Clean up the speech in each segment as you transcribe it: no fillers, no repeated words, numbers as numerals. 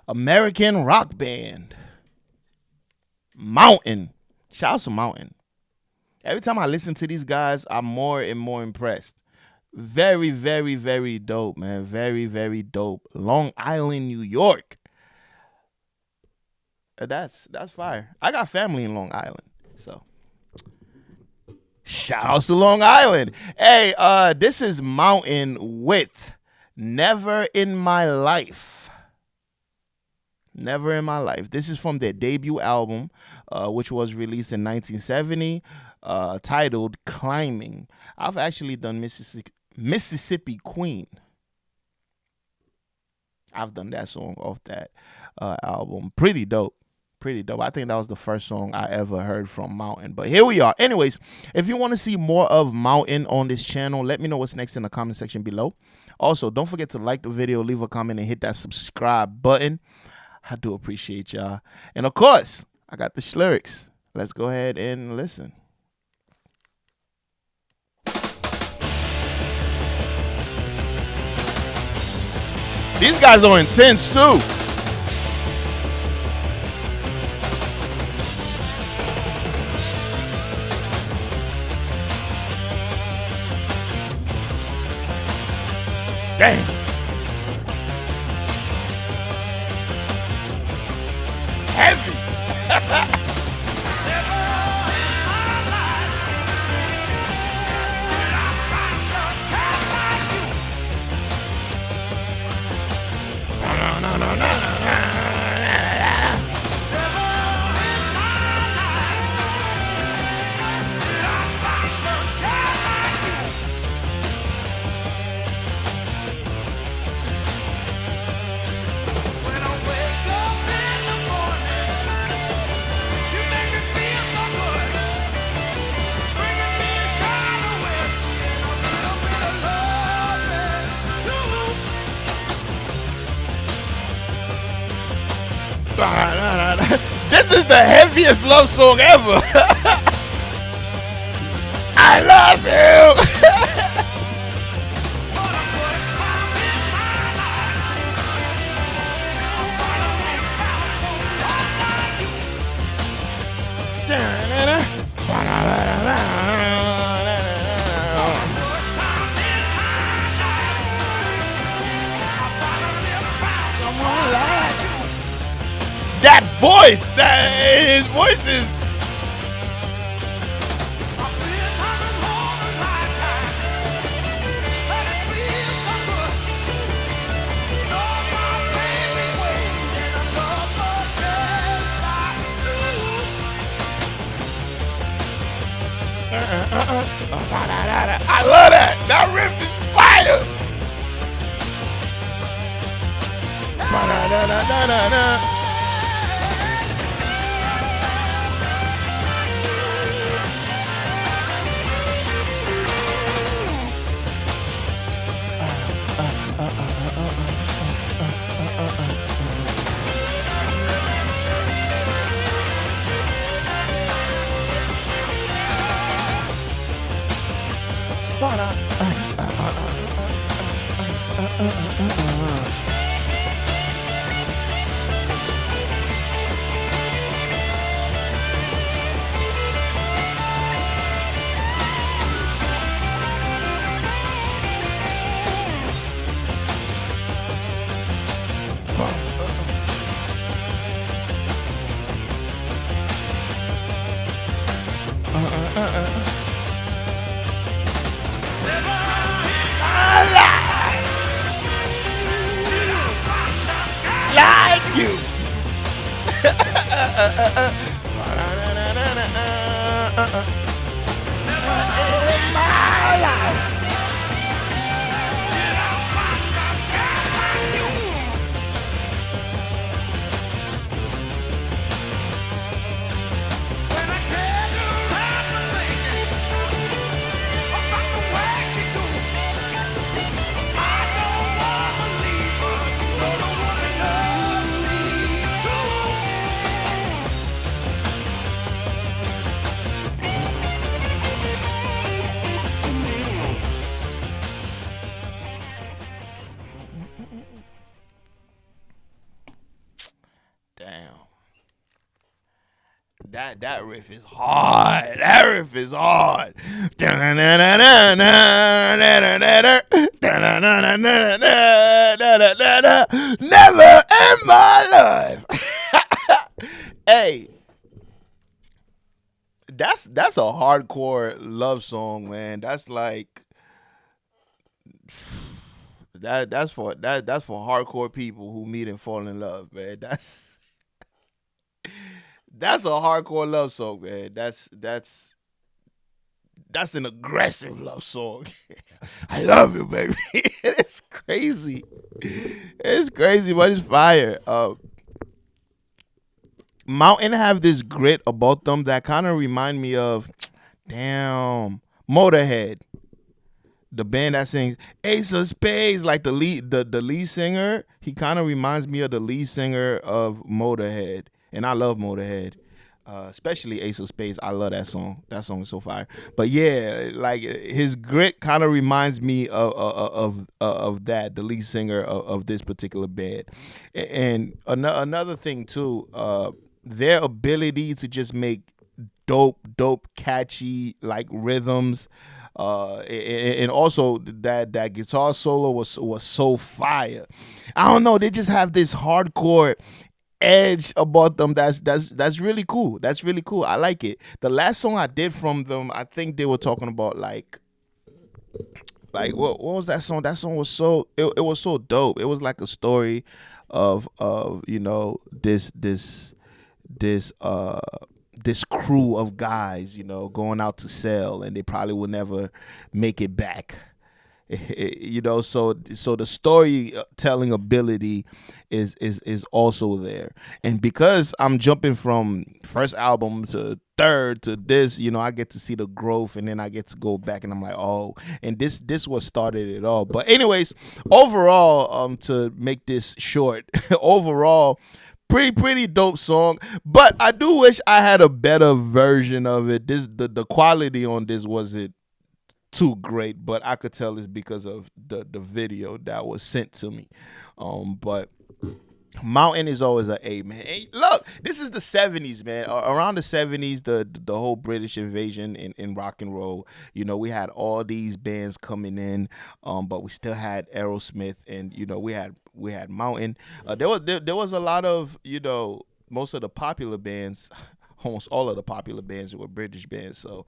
American rock band. Mountain. Shout out to Mountain. Every time I listen to these guys, I'm more and more impressed. Very, very, very dope, man. Very, very dope. Long Island, New York. That's fire. I got family in Long Island, so shout outs to Long Island. Hey, this is Mountain with Never in My Life. Never in My Life. This is from their debut album, which was released in 1970, titled Climbing. I've actually done Mississippi Queen. I've done that song off that album. Pretty dope. Pretty dope. I think that was the first song I ever heard from Mountain. But here we are. Anyways, if you want to see more of Mountain on this channel, let me know what's next in the comment section below. Also, don't forget to like the video, leave a comment, and hit that subscribe button. I do appreciate y'all. And of course, I got the lyrics. Let's go ahead and listen. These guys are intense too. Dang. Heavy. This is the heaviest love song ever. I love you. That voice, his voice is. I love that. That riff is fire. Like you. In my life. Damn. That riff is hard. That riff is hard. Never in my life. Hey, that's a hardcore love song, man. That's like that's for hardcore people who meet and fall in love, man. That's a hardcore love song, man. That's an aggressive love song. I love you, baby. It's crazy. It's crazy, but it's fire. Mountain have this grit about them that kind of remind me of, damn, Motorhead, the band that sings Ace of Spades, like the lead singer. He kind of reminds me of the lead singer of Motorhead, and I love Motorhead. Especially Ace of Spades, I love that song. That song is so fire. But yeah, like his grit kind of reminds me of that, the lead singer of this particular band. And another thing too, their ability to just make dope, catchy like rhythms. And also that guitar solo was so fire. I don't know, they just have this hardcore edge about them that's really cool. That's really cool. I like it. The last song I did from them, I think they were talking about like what was that song? That song was it was so dope. It was like a story of this this crew of guys, going out to sell, and they probably will never make it back. So the storytelling ability is also there. And because I'm jumping from first album to third to this, I get to see the growth, and then I get to go back and I'm like, oh, and this what started it all. But anyways, overall, to make this short, overall, pretty dope song. But I do wish I had a better version of it. The quality on this wasn't too great, but I could tell it's because of the video that was sent to me. But Mountain is always an A, man. Hey, look, this is the 70s, man. Around the 70s, the whole British invasion in rock and roll. We had all these bands coming in, but we still had Aerosmith, and we had Mountain. There was a lot of most of the popular bands, almost all of the popular bands were British bands. So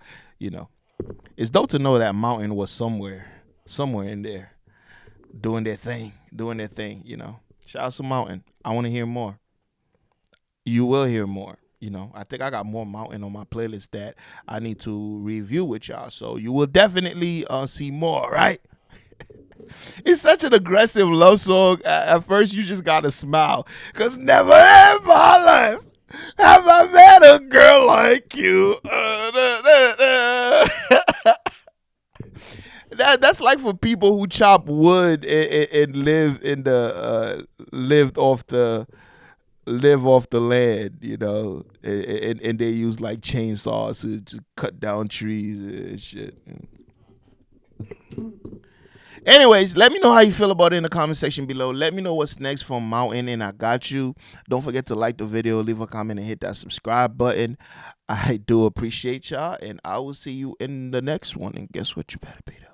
it's dope to know that Mountain was somewhere in there doing their thing. Shout out to Mountain. I want to hear more. You will hear more. I think I got more Mountain on my playlist that I need to review with y'all. So you will definitely see more, right? It's such an aggressive love song. At first, you just gotta smile, cause never in my life have I met a girl like you. That's like for people who chop wood and live off the land, and they use like chainsaws to cut down trees and shit. Anyways, let me know how you feel about it in the comment section below. Let me know what's next from Mountain, and I got you. Don't forget to like the video, leave a comment, and hit that subscribe button. I do appreciate y'all, and I will see you in the next one. And guess what? You better be there.